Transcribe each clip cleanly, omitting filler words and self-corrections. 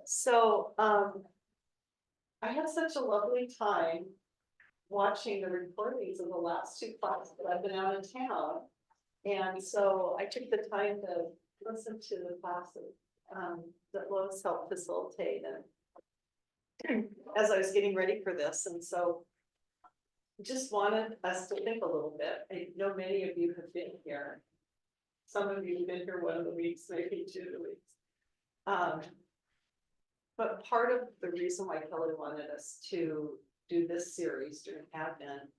So, I had such a lovely time watching the recordings of the last two classes that I've been out of town. And so I took the time to listen to the classes, that Lois helped facilitate, and as I was getting ready for this, and so just wanted us to think a little bit. I know many of you have been here. Some of you have been here one of the weeks, maybe 2 of the weeks. But part of the reason why Kelly wanted us to do this series during Advent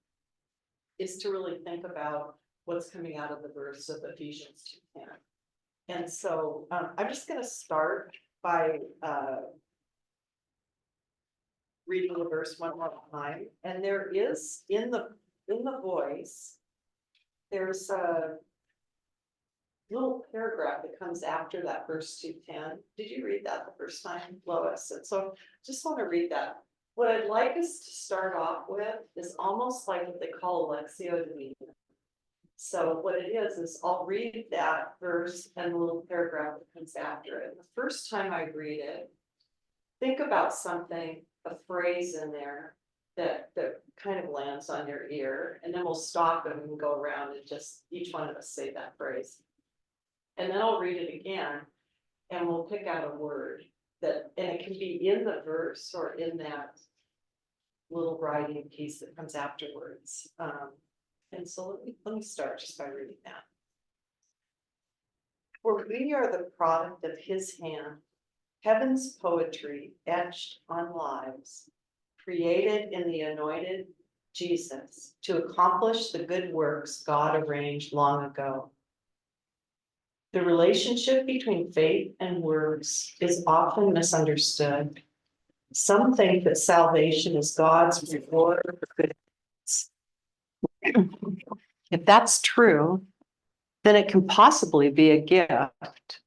is to really think about what's coming out of the verse of Ephesians 2:10. And so I'm just going to start by reading the verse one more time. And there is in the voice, there's a little paragraph that comes after that verse 2:10. Did you read that the first time, Lois? And so just want to read that. What I'd like us to start off with is almost like what they call Lectio Divina. So what it is I'll read that verse and the little paragraph that comes after it. The first time I read it, think about something, a phrase in there that kind of lands on your ear, and then we'll stop and we'll go around and just each one of us say that phrase. And then I'll read it again and we'll pick out a word and it can be in the verse or in that little writing piece that comes afterwards. And so let me start just by reading that. For we are the product of his hand, heaven's poetry etched on lives, created in the anointed Jesus to accomplish the good works God arranged long ago. The relationship between faith and works is often misunderstood. Some think that salvation is God's reward for good deeds. If that's true, then it can possibly be a gift.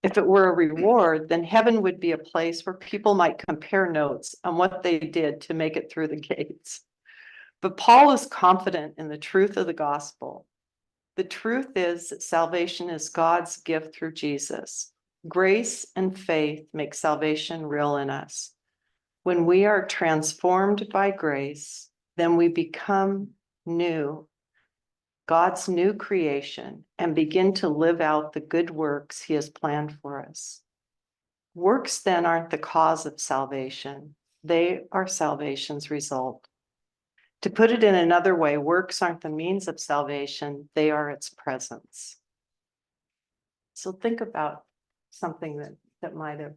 If it were a reward, then heaven would be a place where people might compare notes on what they did to make it through the gates. But Paul is confident in the truth of the gospel. The truth is that salvation is God's gift through Jesus. Grace and faith make salvation real in us. When we are transformed by grace, then we become new, God's new creation, and begin to live out the good works he has planned for us. Works then aren't the cause of salvation. They are salvation's result. To put it in another way, works aren't the means of salvation, they are its presence. So think about something that might have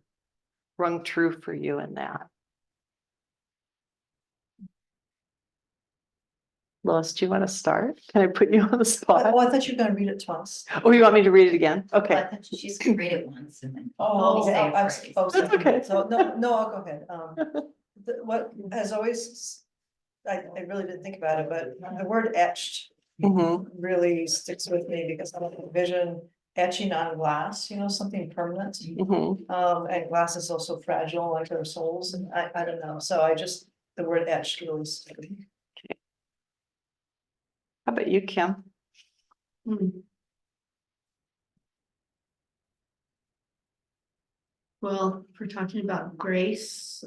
rung true for you in that. Lois, do you want to start? Can I put you on the spot? Oh, I thought you were going to read it to us. Oh, you want me to read it again? Okay. I thought she's gonna read it once and then. Oh, say okay. a I was- phrase. oh, That's okay. So no, I'll go ahead. What has always, I really didn't think about it, but the word etched Mhm. really sticks with me because I envision etching on glass, something permanent. Mhm. And glass is also fragile like our souls, and I don't know. So the word etched really stuck with me. How about you, Kim? Well, if we're talking about grace,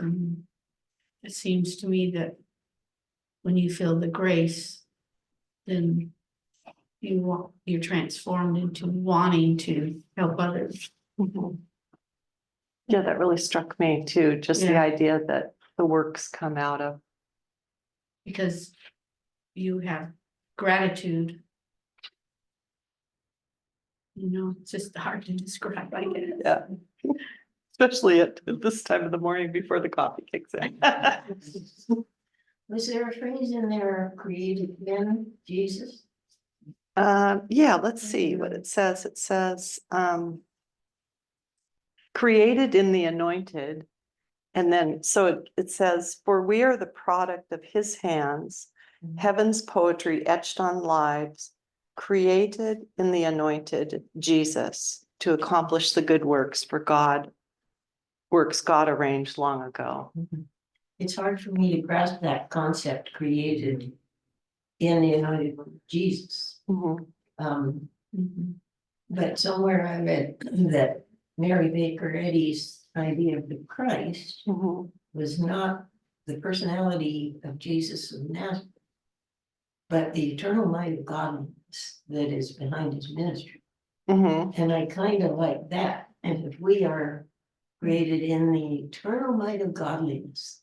it seems to me that when you feel the grace, then you're transformed into wanting to help others. Mhm. Yeah, that really struck me too, just the Yeah. idea that the works come out of. Because you have gratitude. It's just hard to describe, I guess. Yeah. Especially at this time of the morning before the coffee kicks in. Was there a phrase in there, created in Jesus? Yeah, let's see what it says. It says, created in the anointed. And then, so it says, for we are the product of his hands, heaven's poetry etched on lives, created in the anointed Jesus to accomplish the good works God arranged long ago. It's hard for me to grasp that concept, created in the anointed one of Jesus. Mhm. But somewhere I read that Mary Baker Eddy's idea of the Christ Mhm. was not the personality of Jesus of Nazareth, but the eternal might of godliness that is behind his ministry. Mhm. And I kind of like that. And if we are created in the eternal might of godliness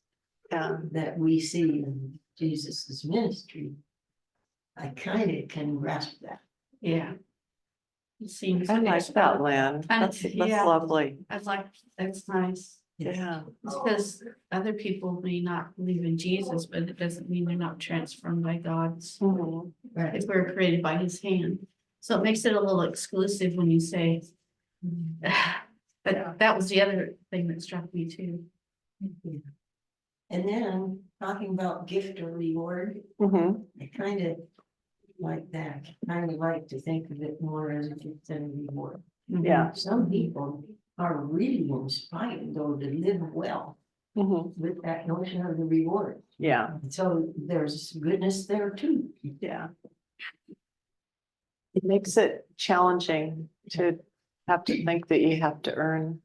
Yeah, that we see in Jesus's ministry, I kind of can grasp that. Yeah. It seems. I like that, Lynn. That's yeah. lovely. I'd like, that's nice. Yeah. It's because other people may not believe in Jesus, but it doesn't mean they're not transformed by God's. Mhm. Right. If we're created by his hand. So it makes it a little exclusive when you say. But that was the other thing that struck me too. And then talking about gift or reward, Mhm. I kind of like that. Kind of like to think of it more as a gift than a reward. Yeah. Some people are really inspired though to live well Mhm. with that notion of the reward. Yeah, So there's goodness there too. yeah. It makes it challenging to have to think that you have to earn.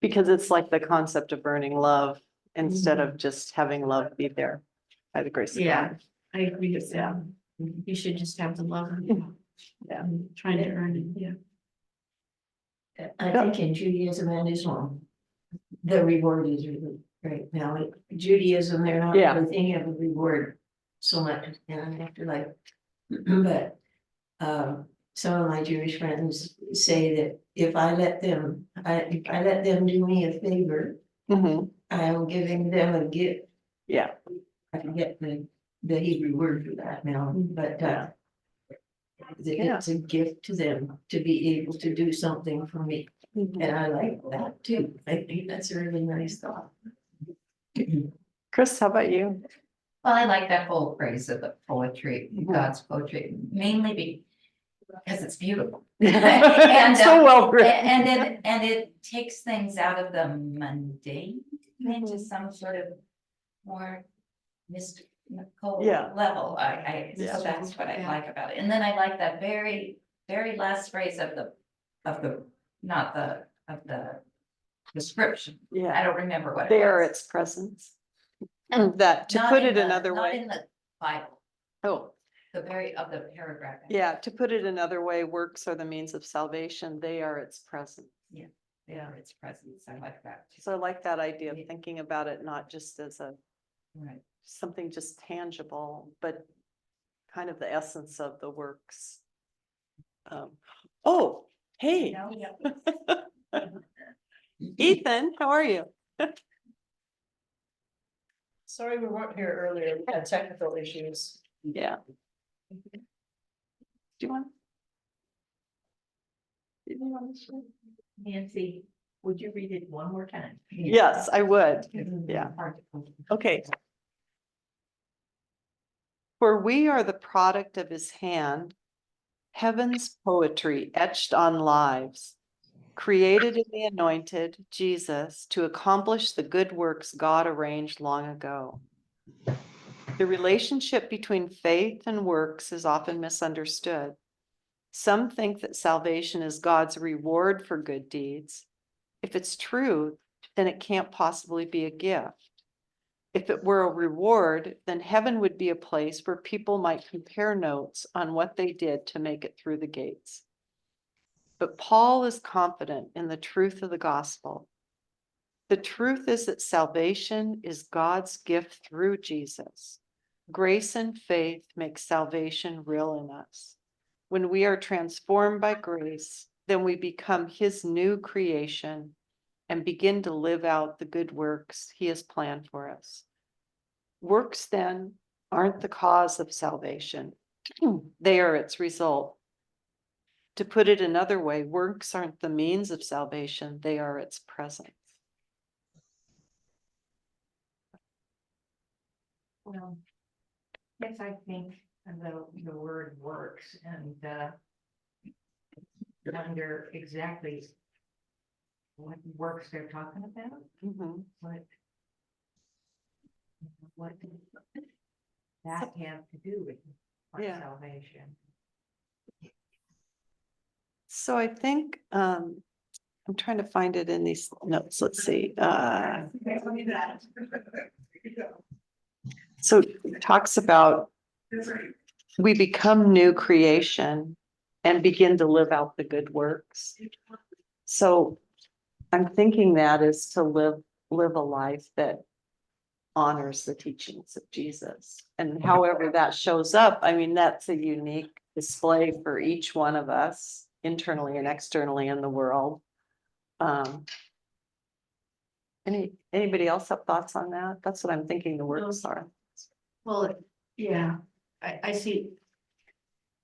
Because it's like the concept of earning love instead of just having love be there by the grace of Yeah. God. I agree with Yeah. that. You should just have the love. Yeah. Trying to earn it, yeah. I think in Judaism and Islam, the reward is really great. Now, Judaism, they're not Yeah. really thinking of a reward so much in an afterlife. But some of my Jewish friends say that if I let them do me a favor, Mhm. I'm giving them a gift. Yeah, I forget the Hebrew word for that now, but Yeah. it's a gift to them to be able to do something for me. Mhm. And I like that too. I think that's a really nice thought. Chris, how about you? Well, I like that whole phrase of the poetry, Mhm. God's poetry, mainly because it's beautiful. And so well written. And it takes things out of the mundane into Mhm. some sort of more mystical Yeah. level. Yeah. So that's what I Yeah. like about it. And then I like that very, very last phrase of the, not the, of the description. I Yeah, don't remember what it they are was. its presence. That, to Not put in it the- another Not way. in the Bible, Oh, the very of the paragraph. yeah, to put it another way, works are the means of salvation. They are its presence. Yeah, its presence. I like that. too. So I like that idea of thinking about it not just as a Right. something just tangible, but kind of the essence of the works. Oh, hey, Ethan, how are you? Sorry, we weren't here earlier, we had technical issues. Yeah. Do you want? Do you want to share? Nancy, would you read it one more time? Yes, I would. Yeah. Okay. For we are the product of his hand, heaven's poetry etched on lives, created in the anointed Jesus to accomplish the good works God arranged long ago. The relationship between faith and works is often misunderstood. Some think that salvation is God's reward for good deeds. If it's true, then it can't possibly be a gift. If it were a reward, then heaven would be a place where people might compare notes on what they did to make it through the gates. But Paul is confident in the truth of the gospel. The truth is that salvation is God's gift through Jesus. Grace and faith make salvation real in us. When we are transformed by grace, then we become his new creation and begin to live out the good works he has planned for us. Works then aren't the cause of salvation. They are its result. To put it another way, works aren't the means of salvation, they are its presence. Well, yes, I think the word works and wonder exactly what works they're talking about, Mhm. what that have to do with our Yeah. salvation. So I think I'm trying to find it in these notes. Let's see. So it talks about we become new creation and begin to live out the good works. So I'm thinking that is to live a life that honors the teachings of Jesus. And however that shows up, I mean, that's a unique display for each one of us, internally and externally in the world. Anybody else have thoughts on that? That's what I'm thinking the works are. Well, yeah, I see.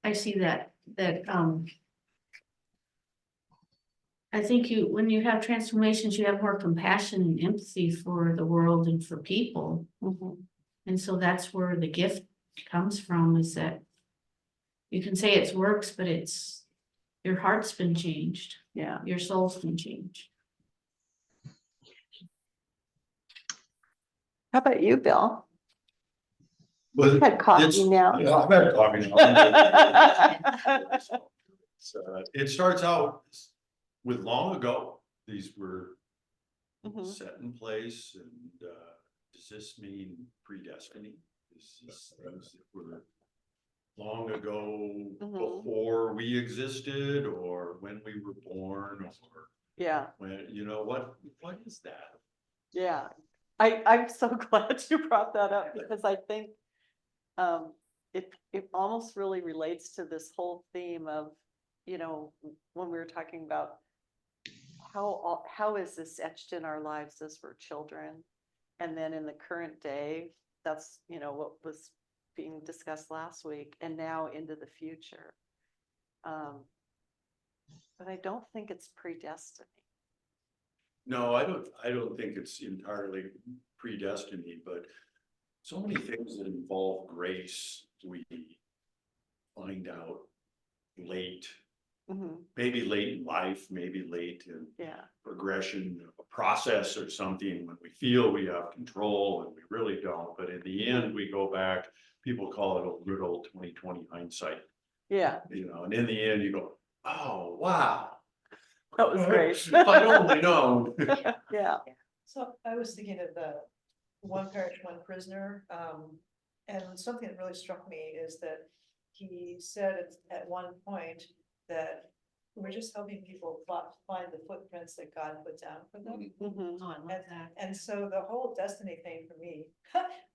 I see that, I think when you have transformations, you have more compassion and empathy for the world and for people. Mhm. And so that's where the gift comes from, is that you can say it's works, but it's, your heart's been changed, Yeah. your soul's been changed. How about you, Bill? Well, You've had coffee it's- now. Yeah, I've had coffee now. It starts out with long ago, these were Mhm. set in place, and does this mean predestiny? Is this things that were long ago before we existed, or when we were born, or Yeah, when, what is that? yeah. I'm so glad you brought that up because I think it almost really relates to this whole theme of, when we were talking about how is this etched in our lives as we're children? And then in the current day, that's, what was being discussed last week and now into the future. But I don't think it's predestined. No, I don't think it's entirely predestiny, but so many things that involve grace, we find out late, maybe late in life, maybe late in Yeah. progression of a process or something, when we feel we have control and we really don't. But in the end, we go back, people call it a good old 20/20 hindsight, Yeah, and in the end you go, oh, wow. that was great. If I'd only known. Yeah. So I was thinking of the One Parish, One Prisoner, and something that really struck me is that he said at one point that we're just helping people find the footprints that God put down for them. Mhm. Oh, I love that. And so the whole destiny thing for me,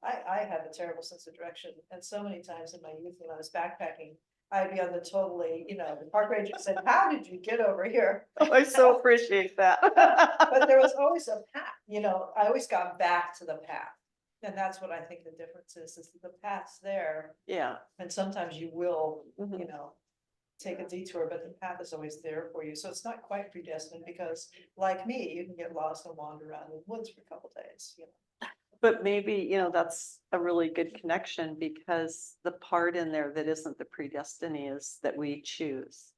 I have a terrible sense of direction, and so many times in my youth when I was backpacking, I'd be on the totally, the park ranger said, how did you get over here? Oh, I so appreciate that. But there was always a path, I always got back to the path. And that's what I think the difference is that the path's there, Yeah. and sometimes you will, Mhm. take a detour, but the path is always there for you. So it's not quite predestined because, like me, you can get lost and wander around in the woods for a couple days, But maybe, that's a really good connection because the part in there that isn't the predestiny is that we choose.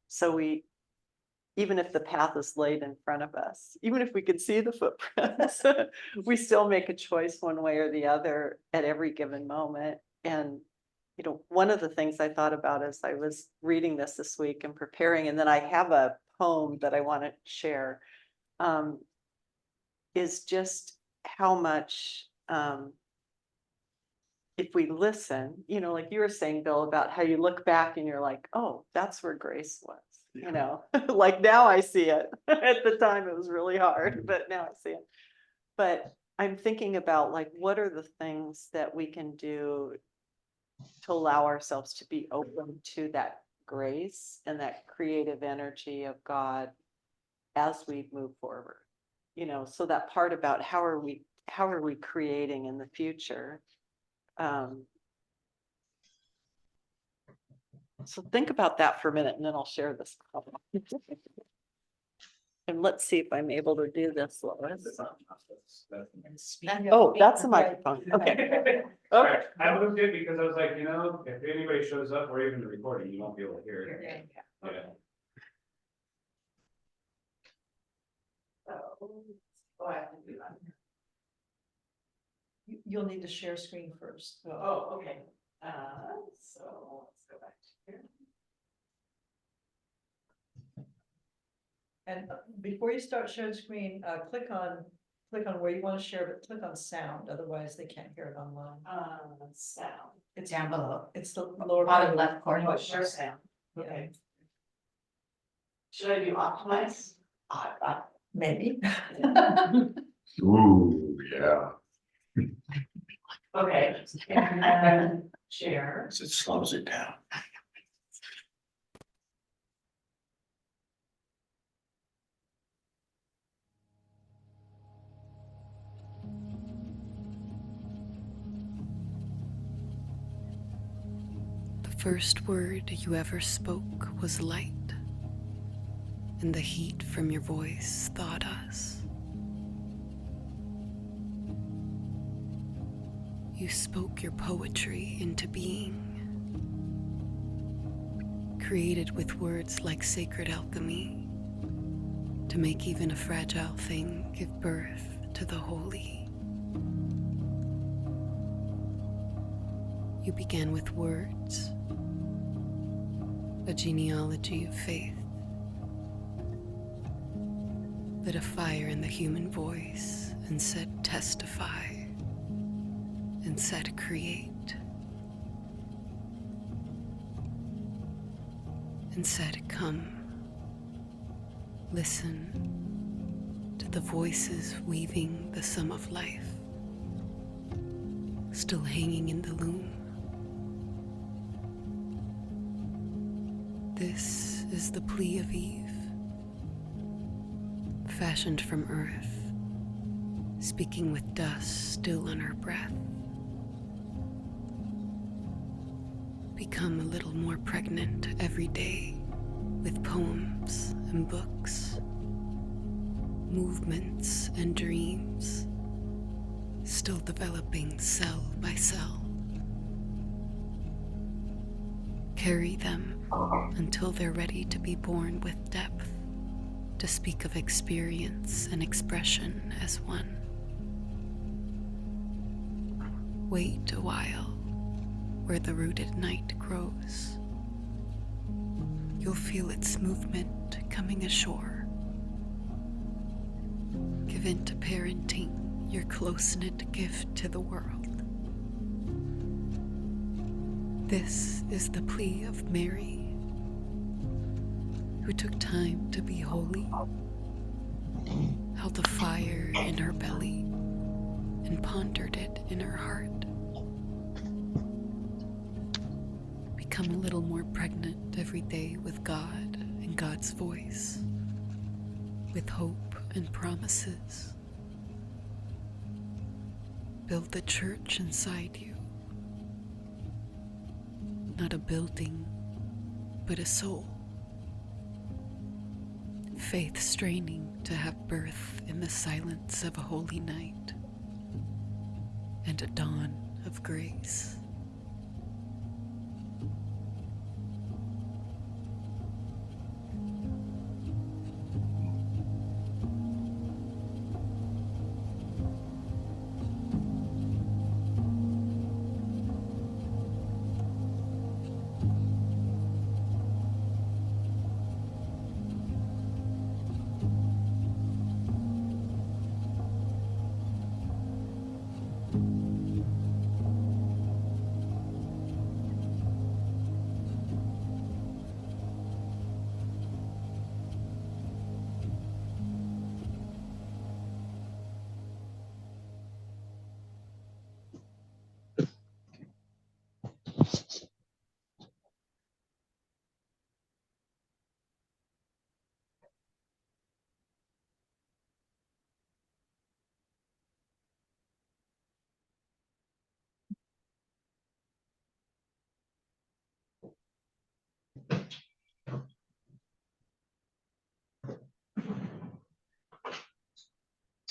So even if the path is laid in front of us, even if we could see the footprints, we still make a choice one way or the other at every given moment. And, one of the things I thought about as I was reading this week and preparing, and then I have a poem that I want to share, is just how much, if we listen, like you were saying, Bill, about how you look back and you're like, oh, that's where grace was, like now I see it. At the time it was really hard, but now I see it. But I'm thinking about like, what are the things that we can do to allow ourselves to be open to that grace and that creative energy of God as we move forward, so that part about how are we creating in the future. So think about that for a minute and then I'll share this. And let's see if I'm able to do this, Lois. Oh, that's a microphone. Okay. All right, I moved it because I was like, if anybody shows up or even the recording, you won't be able to hear it. Yeah. You'll need to share screen first. So. Oh, okay. So let's go back to here. And before you start sharing screen, click on where you want to share, but click on sound, otherwise they can't hear it online. Sound. It's Down below, It's the lower. bottom left corner. Oh, share sound. Okay. Should I do optimize? Maybe. Ooh, yeah. Okay, and then share. It slows it down. The first word you ever spoke was light, and the heat from your voice thawed us. You spoke your poetry into being, created with words like sacred alchemy, to make even a fragile thing give birth to the holy. You began with words, a genealogy of faith, lit a fire in the human voice and said testify, and said create, and said come, listen to the voices weaving the sum of life, still hanging in the loom. This is the plea of Eve, fashioned from earth, speaking with dust still on her breath. Become a little more pregnant every day with poems and books, movements and dreams, still developing cell by cell. Carry them until they're ready to be born with depth, to speak of experience and expression as one. Wait a while where the rooted night grows. You'll feel its movement coming ashore. Give in to parenting, your close-knit gift to the world. This is the plea of Mary, who took time to be holy, held a fire in her belly, and pondered it in her heart. Become a little more pregnant every day with God and God's voice, with hope and promises. Build the church inside you. Not a building, but a soul. Faith straining to have birth in the silence of a holy night and a dawn of grace.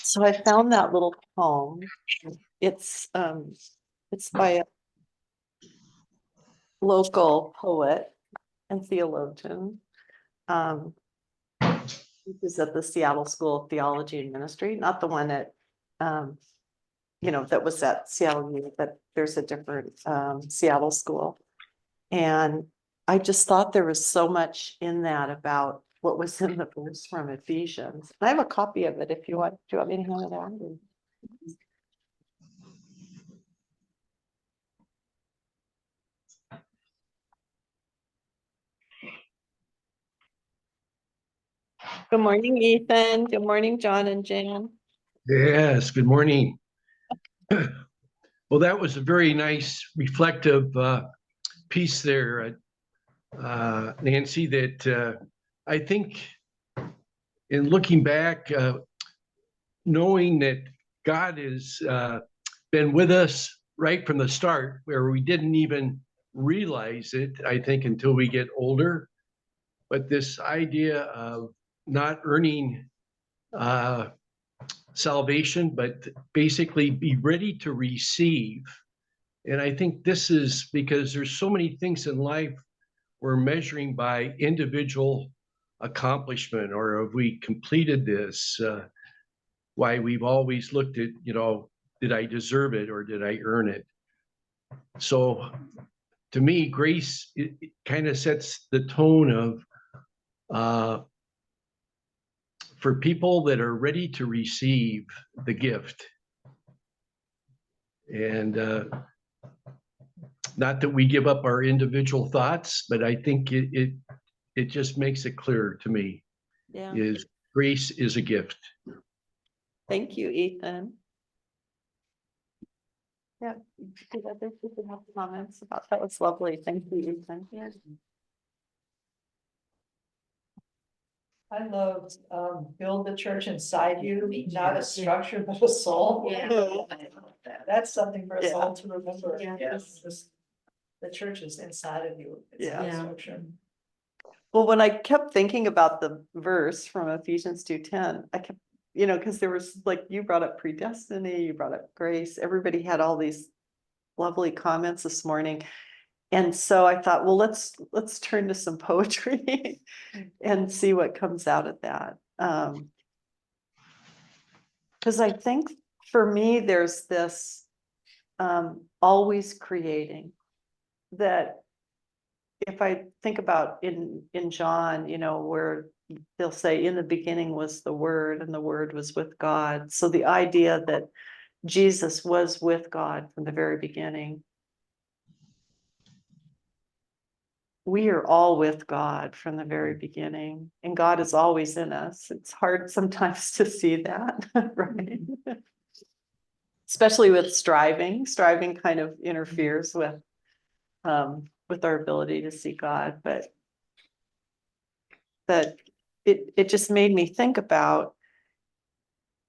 So I found that little poem. It's by a local poet and theologian. This is at the Seattle School of Theology and Ministry, not the one at, that was at Seattle U, but there's a different Seattle school. And I just thought there was so much in that about what was in the verse from Ephesians. I have a copy of it if you want. Do you want me to hand it out? Good morning, Ethan. Good morning, John and Jan. Yes, good morning. Well, that was a very nice reflective piece there, Nancy, that I think in looking back, knowing that God has been with us right from the start, where we didn't even realize it, I think, until we get older. But this idea of not earning salvation, but basically be ready to receive. And I think this is because there's so many things in life we're measuring by individual accomplishment, or have we completed this? Why we've always looked at, did I deserve it or did I earn it? So to me, grace, it kind of sets the tone of for people that are ready to receive the gift. And not that we give up our individual thoughts, but I think it just makes it clear to me Yeah. is grace is a gift. Thank you, Ethan. Yeah. Did other people have comments about that? Was lovely. Thank you, Ethan. Yeah. I loved, build the church inside you, not a structure, but a soul. Yeah. That's something for us Yeah. all to remember. Yeah. Yes, the church is inside of you. It's not a Yeah. structure. Well, when I kept thinking about the verse from Ephesians 2:10, I kept, because there was like, you brought up predestiny, you brought up grace, everybody had all these lovely comments this morning. And so I thought, well, let's turn to some poetry and see what comes out of that. Because I think for me, there's this always creating that. If I think about in John, where they'll say in the beginning was the Word and the Word was with God. So the idea that Jesus was with God from the very beginning. We are all with God from the very beginning, and God is always in us. It's hard sometimes to see that, right? Especially with striving. Striving kind of interferes with our ability to see God, but it just made me think about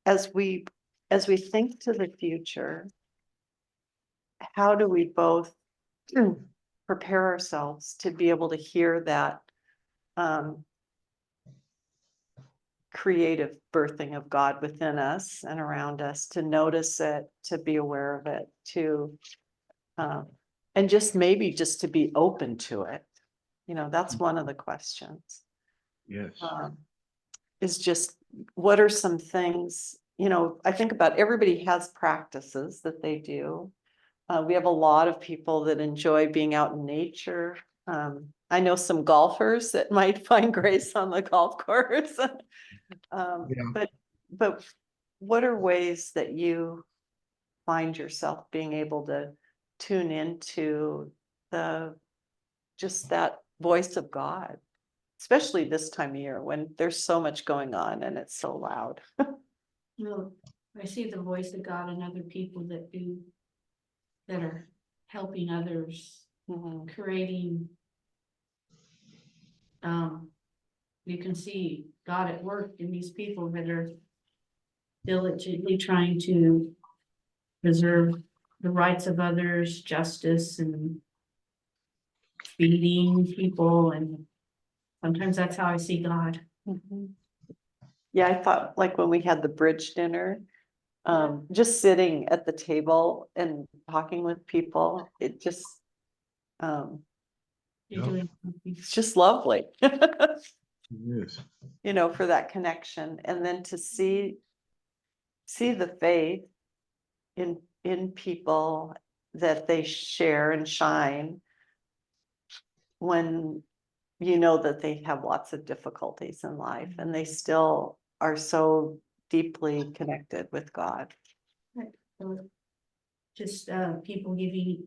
as we think to the future, how do we both prepare ourselves to be able to hear that creative birthing of God within us and around us, to notice it, to be aware of it, to and just maybe just to be open to it. That's one of the questions. Yes. Is just, what are some things, I think about everybody has practices that they do. We have a lot of people that enjoy being out in nature. I know some golfers that might find grace on the golf course. But what are ways that you find yourself being able to tune into just that voice of God, especially this time of year when there's so much going on and it's so loud? Well, I see the voice of God in other people that are helping others, creating. You can see God at work in these people that are diligently trying to preserve the rights of others, justice, and feeding people, and sometimes that's how I see God. Yeah, I thought like when we had the bridge dinner, just sitting at the table and talking with people, it just You're doing something. it's just lovely. Yes. For that connection, and then to see the faith in people that they share and shine when you know that they have lots of difficulties in life and they still are so deeply connected with God. Just people giving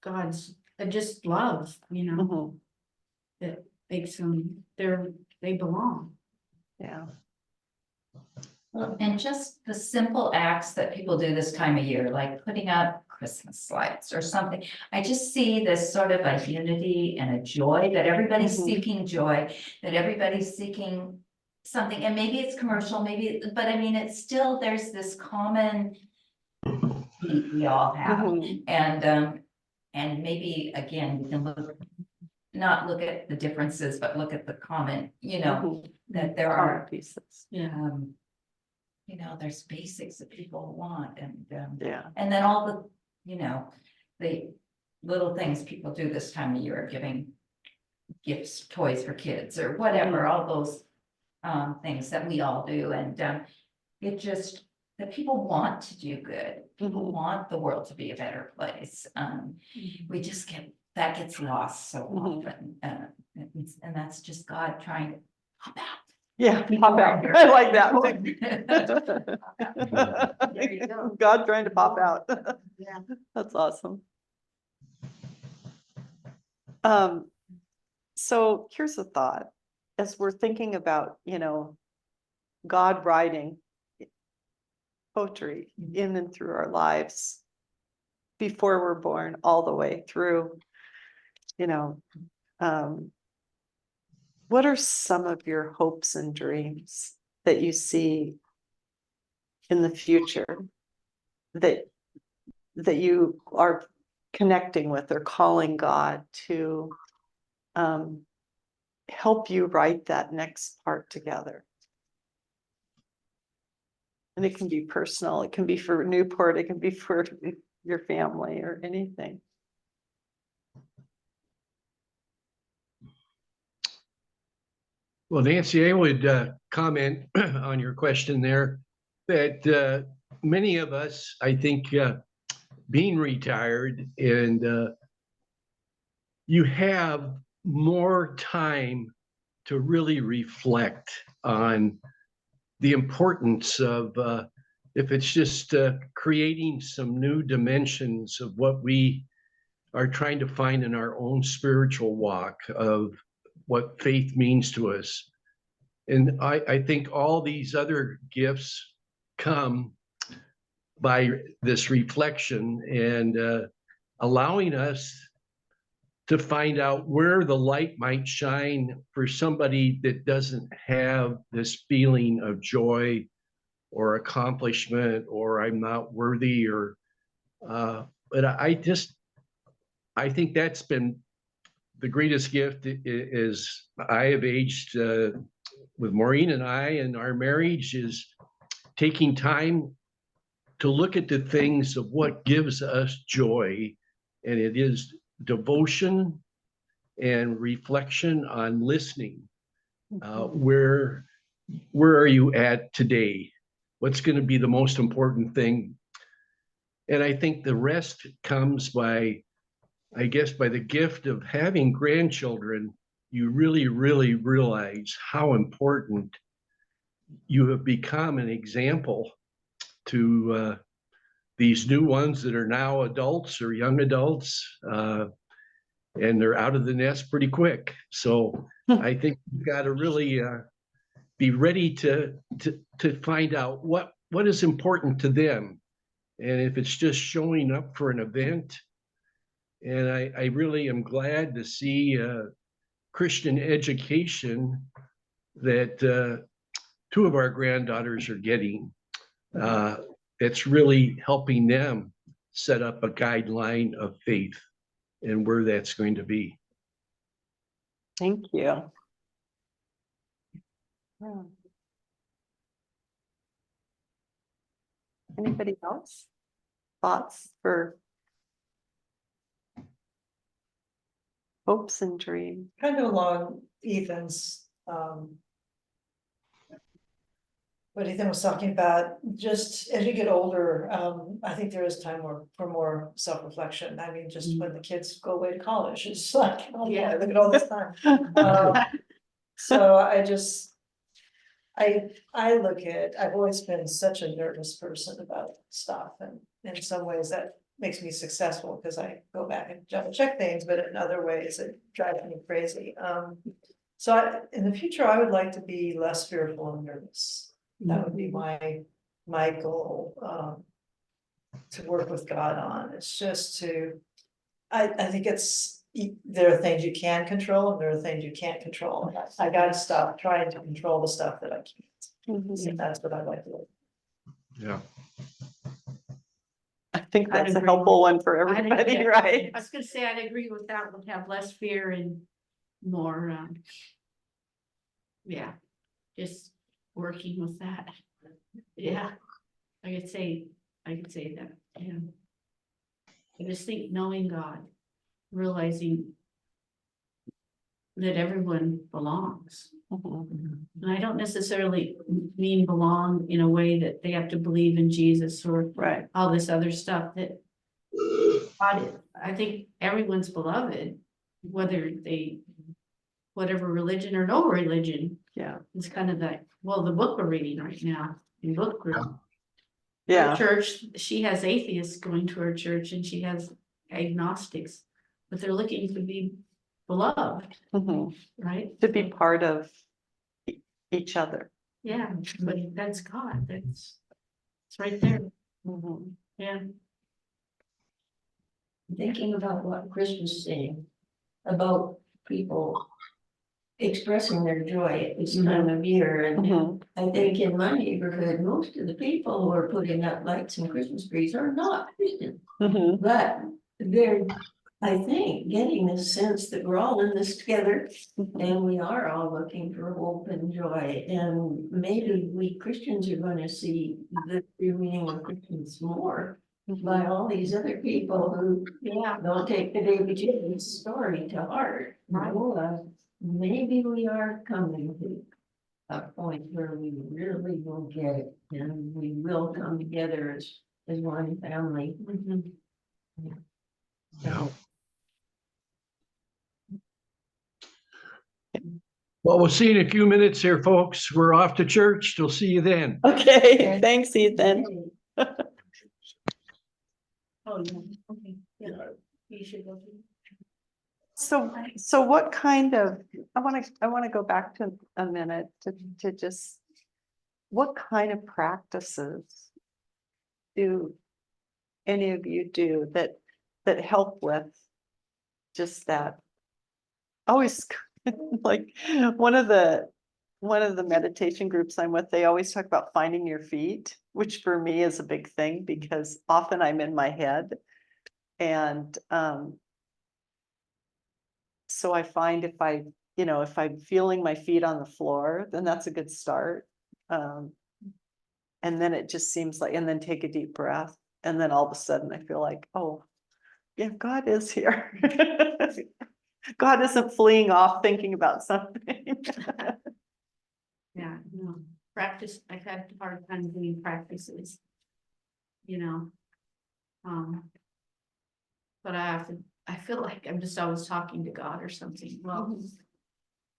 God's just love, Mhm. that makes them they belong. Yeah. And just the simple acts that people do this time of year, like putting up Christmas lights or something. I just see this sort of a unity and a joy that everybody's Mhm. seeking joy, that everybody's seeking something, and maybe it's commercial, maybe, but I mean, it's still, there's this common need we all have. Mhm. And maybe, again, we can not look at the differences, but look at the common, Mhm. that there Common are, pieces. Yeah. there's basics that people want, Yeah. and then all the little things people do this time of year, giving gifts, toys for kids or whatever, all those things that we all do, and it just, that people want to do good. People Mhm. want the world to be a better place. We just that gets lost so Mhm. often, and that's just God trying to pop out. Yeah, pop out. I like that. There you go. God trying to pop out. Yeah. That's awesome. So here's a thought. As we're thinking about, God writing poetry in and through our lives before we're born, all the way through, what are some of your hopes and dreams that you see in the future that you are connecting with or calling God to help you write that next part together? And it can be personal, it can be for Newport, it can be for your family or anything. Well, Nancy, I would comment on your question there that many of us, I think, being retired and you have more time to really reflect on the importance of if it's just creating some new dimensions of what we are trying to find in our own spiritual walk of what faith means to us. And I think all these other gifts come by this reflection and allowing us to find out where the light might shine for somebody that doesn't have this feeling of joy or accomplishment or I'm not worthy or but I think that's been the greatest gift is I have aged with Maureen and I and our marriage is taking time to look at the things of what gives us joy, and it is devotion and reflection on listening. Where are you at today? What's going to be the most important thing? And I think the rest comes by, I guess, by the gift of having grandchildren. You really, really realize how important you have become an example to these new ones that are now adults or young adults, and they're out of the nest pretty quick. So I think you've got to really be ready to find out what is important to them, and if it's just showing up for an event. And I really am glad to see Christian education that two of our granddaughters are getting. It's really helping them set up a guideline of faith and where that's going to be. Thank you. Yeah. Anybody else? Thoughts for hopes and dreams? Kind of along Ethan's what Ethan was talking about, just as you get older, I think there is time for more self-reflection. I mean, just when the kids go away to college, it's like, oh yeah, look at all this time. So I look at, I've always been such a nervous person about stuff, and in some ways that makes me successful because I go back and double check things, but in other ways it drives me crazy. So in the future, I would like to be less fearful and nervous. That would be my goal, to work with God on. It's just I think there are things you can control and there are things you can't control. I gotta stop trying to control the stuff that I can't. So that's what I'd like to do. Yeah. I think I'd that's a agree helpful one for I'd everybody, agree. right? I was gonna say, I'd agree with that, would have less fear and more, yeah, just working with that. Yeah, I could say that, yeah. I just think knowing God, realizing that everyone belongs. Mhm. And I don't necessarily mean belong in a way that they have to believe in Jesus or Right, all this other stuff that I think everyone's beloved, whether they, whatever religion or no religion. yeah, It's kind of that, well, the book we're reading right now, in book group. Her yeah. church, she has atheists going to her church and she has agnostics, but they're looking to be beloved, Mhm. right? To be part of each other. Yeah, but that's God, it's right there, Mhm. yeah. Thinking about what Chris was saying about people expressing their joy at this time of year, and Mhm. I think in my neighborhood, most of the people who are putting up lights and Christmas trees are not Christian, Mhm. but they're, I think, getting the sense that we're all in this together and we are all looking for hope and joy, and maybe we Christians are gonna see the true meaning of Christians more by all these other people who don't take the David James story to heart. Maybe we are coming to a point where we really will get it and we will come together as one family. Yeah. Well, we'll see you in a few minutes here, folks. We're off to church. We'll see you then. Okay, thanks, Ethan. Oh, yeah, okay, yeah, you should go to. So what kind of, I want to go back to a minute to just, what kind of practices do any of you do that help with just that? Always like one of the meditation groups I'm with, they always talk about finding your feet, which for me is a big thing because often I'm in my head. And so I find if I'm feeling my feet on the floor, then that's a good start. And then it just seems like, and then take a deep breath. And then all of a sudden I feel like, oh, yeah, God is here. God isn't fleeing off thinking about something. Yeah, no, practice, I've had a hard time doing practices. You know. But I feel like I'm just always talking to God or something, well,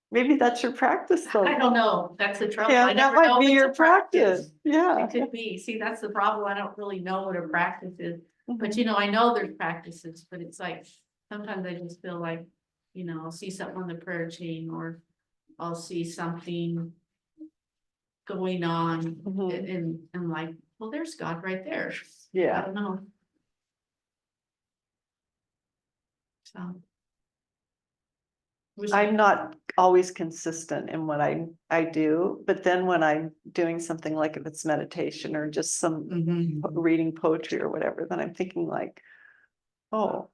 Maybe that's your practice though. I don't know, that's the trouble. Yeah, I that never might know be it's your a practice. practice. Yeah. It could be, see, that's the problem, I don't really know what a practice is, but Mhm. you know, I know there's practices, but it's like, sometimes I just feel like, you know, I'll see something on the prayer chain, or I'll see something going on, Mhm. and I'm like, well, there's God right there. I Yeah. don't know. So. I'm not always consistent in what I do, but then when I'm doing something like if it's meditation or just some reading poetry or whatever, then I'm thinking like, oh,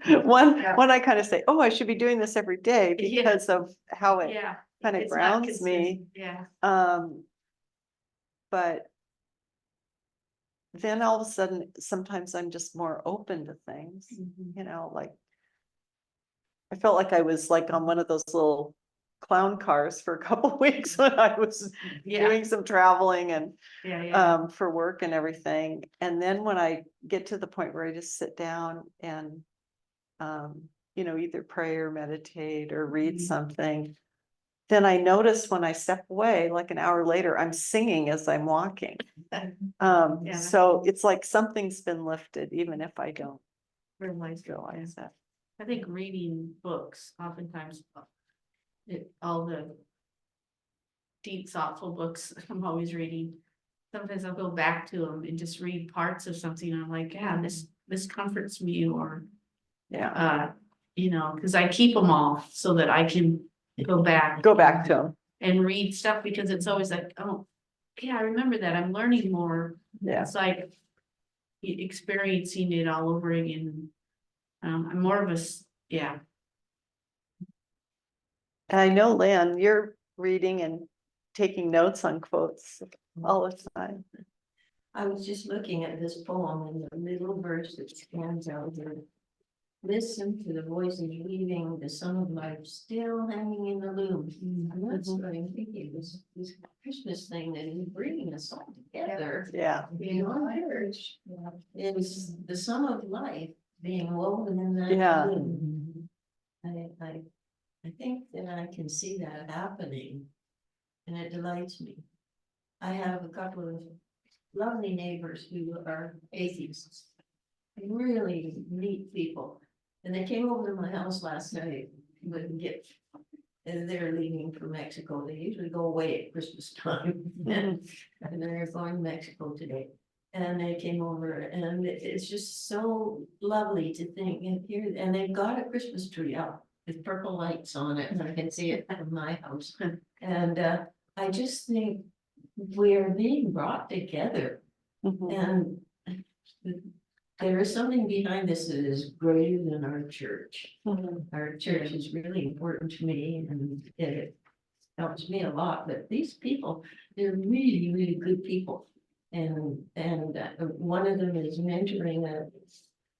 one I kind of say, oh, I should be doing this every day Yeah. because of how it Yeah. kind of it's not grounds me. consistent, yeah. But then all of a sudden, sometimes I'm just more open to things, Mhm. you know, like I felt like I was like on one of those little clown cars for a couple of weeks when I was Yeah. doing some traveling and Yeah. for work and everything. And then when I get to the point where I just sit down and either pray or meditate or read Mhm. something, then I notice when I step away, like an hour later, I'm singing as I'm walking. Yeah. So it's like something's been lifted, even if I don't Realize realize that. I think reading books oftentimes, all the deep thoughtful books I'm always reading. Sometimes I'll go back to them and just read parts of something. And I'm like, yeah, this comforts me, or, Yeah, cause I keep them all so that I can go back. go back to them. And read stuff, because it's always like, oh, yeah, I remember that. I'm learning more. Yeah, It's like experiencing it all over again. I'm more of yeah. and I know, Lynn, you're reading and taking notes on quotes all the time. I was just looking at this poem and the little verse that stands out there. Listen to the voices weaving, the sun of life still hanging in the loom. And that's what I'm thinking, this Christmas thing that is bringing us all together. Yeah, In one church, is the sum of life being woven in that Yeah. loom. I think that I can see that happening, and it delights me. I have a couple of lovely neighbors who are atheists, really neat people, and they came over to my house last night with a gift. And they're leaving for Mexico. They usually go away at Christmas time, and they're going to Mexico today. And they came over, and it's just so lovely to think and here, and they've got a Christmas tree up with purple lights on it, and I can see it from my house. And I just think we're being brought together, Mhm. and there is something behind this that is greater than our church. Mhm. Our church is really important to me, and it helps me a lot, but these people, they're really, really good people. And one of them is mentoring a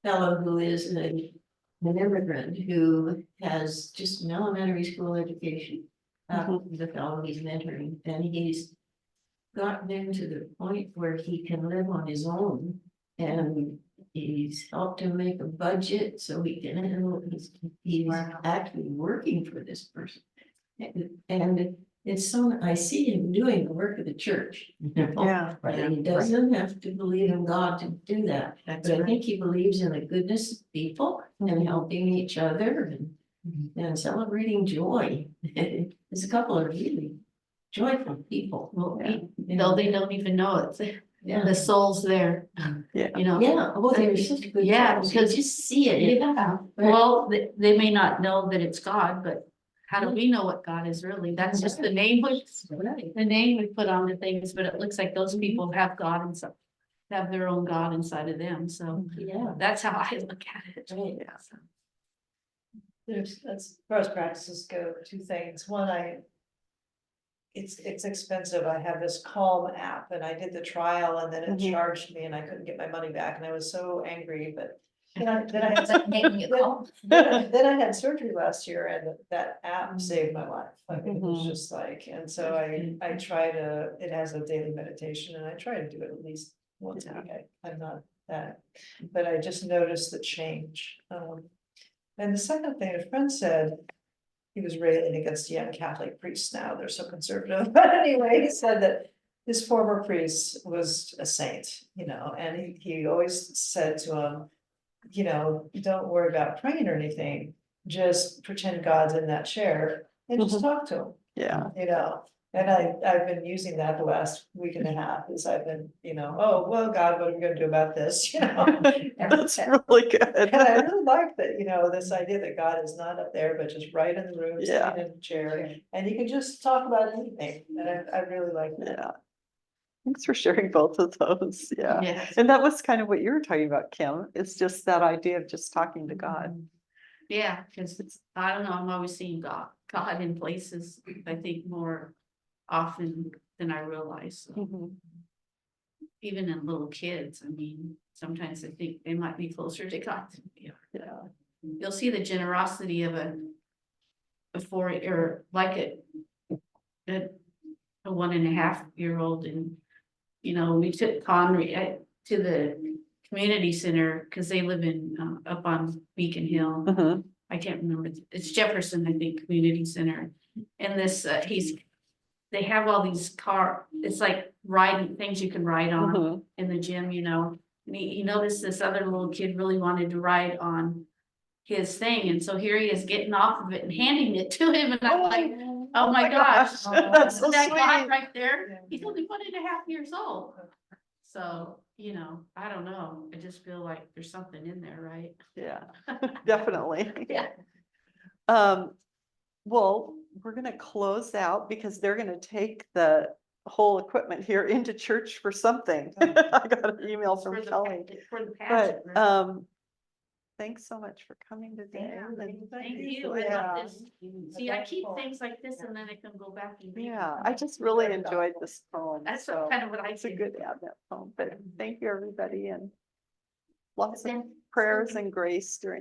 fellow who is an immigrant who has just an elementary school education. The fellow he's mentoring, and he's gotten him to the point where he can live on his own. And he's helped him make a budget so he can handle, he's actually working for this person. And it's so, I see him doing the work of the church. Yeah. But he doesn't have to believe in God to do that. But I think he believes in the goodness of people and helping each other and celebrating joy. There's a couple of really joyful people. Well, Yeah. though they don't even know it, Yeah. the soul's there. Yeah. Yeah, oh, they're such good. Yeah, souls. because you just see it. Yeah, well, they may not know that it's God, but how do we know what God is really? That's just the name we put on the things, but it looks like those people have God inside, have their own God inside of them, so Yeah. that's how I look at it. Right. Yeah. There's, as far as practices go, two things. One, it's expensive. I have this Calm app and I did the trial and then it Mhm. charged me and I couldn't get my money back and I was so angry, but. Then I had, Like making you calm. then I had surgery last year and that app saved my life. I mean, it was Mhm. just like, and so I try to, it has a daily meditation and I try to do it at least once a week. I'm not that, but I just noticed the change. And the second thing, a friend said, he was railing against young Catholic priests now, they're so conservative, but anyway, he said that his former priest was a saint, and he always said to him, don't worry about praying or anything, just pretend God's in that chair and just talk to him, Yeah. And I've been using that the last week and a half, is I've been, oh, well, God, what are we gonna do about this, That's really good. And I really like that, this idea that God is not up there, but just right in the room, Yeah. sitting in the chair, and you can just talk about anything, and I really like that. Yeah. Thanks for sharing both of those. Yeah. Yes. And that was kind of what you were talking about, Kim. It's just that idea of just talking to God. Yeah, because it's, I don't know, I'm always seeing God in places, I think more often than I realize. So. Mhm. Even in little kids, I mean, sometimes I think they might be closer to God than we are. Yeah. You'll see the generosity of a before, or like a 1.5-year-old, and, you know, we took Conry to the community center, because they live in, up on Beacon Hill. Mhm. I can't remember, it's Jefferson, I think, Community Center. And this, they have all these it's like riding, things you can ride on Mhm. in the gym, you know. And he noticed this other little kid really wanted to ride on his thing, and so here he is getting off of it and handing it to him, and I'm like, oh my gosh. That's so That guy sweet. right there, he's only 1.5 years old. So, you know, I don't know, I just feel like there's something in there, right? Yeah, definitely. Yeah. Well, we're gonna close out because they're gonna take the whole equipment here into church for something. I got an email For from the, Kelly, for the but, passion. thanks so much for coming today. Thank you, I Yeah. love this. See, I keep things like this and then I can go back and read. Yeah, them. I just really enjoyed this poem, That's so kind of what I it's a do. good Advent poem, but thank you, everybody, and lots of Then- prayers and grace during